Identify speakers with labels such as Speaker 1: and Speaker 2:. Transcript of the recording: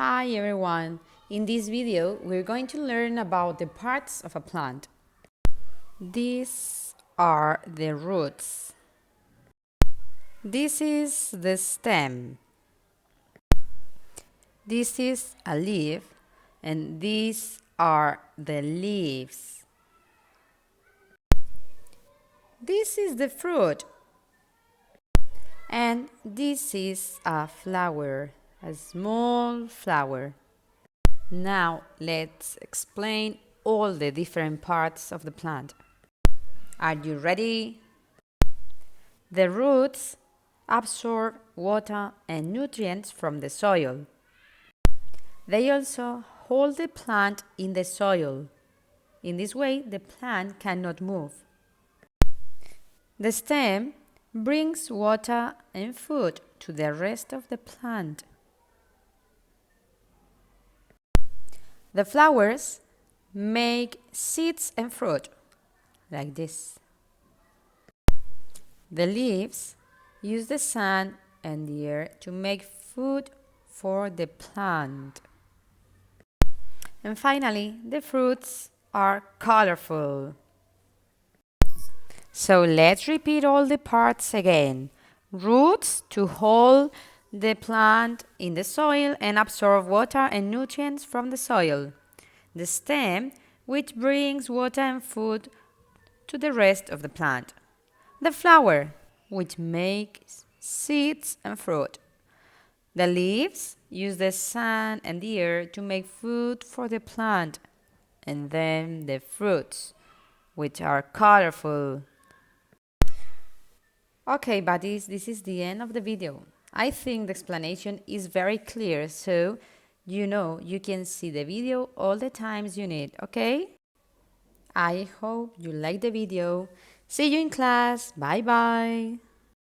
Speaker 1: Hi everyone! In this video, we're going to learn about the parts of a plant. These are the roots. This is the stem. This is a leaf, and these are the leaves. This is the fruit, and this is a flower, a small flower. Now let's explain all the different parts of the plant. Are you ready? The roots absorb water and nutrients from the soil. They also hold the plant in the soil. In this way, the plant cannot move. The stem brings water and food to the rest of the plant. The flowers make seeds and fruit, like this. The leaves use the sun and the air to make food for the plant. And finally, the fruits are colorful. So let's repeat all the parts again. Roots to hold the plant in the soil and absorb water and nutrients from the soil. The stem, which brings water and food to the rest of the plant. The flower, which makes seeds and fruit. The leaves use the sun and the air to make food for the plant. And then the fruits, which are colorful. Okay, buddies, this is the end of the video. I think the explanation is very clear, so you can see the video all the times you need, okay? I hope you like the video. See you in class. Bye-bye.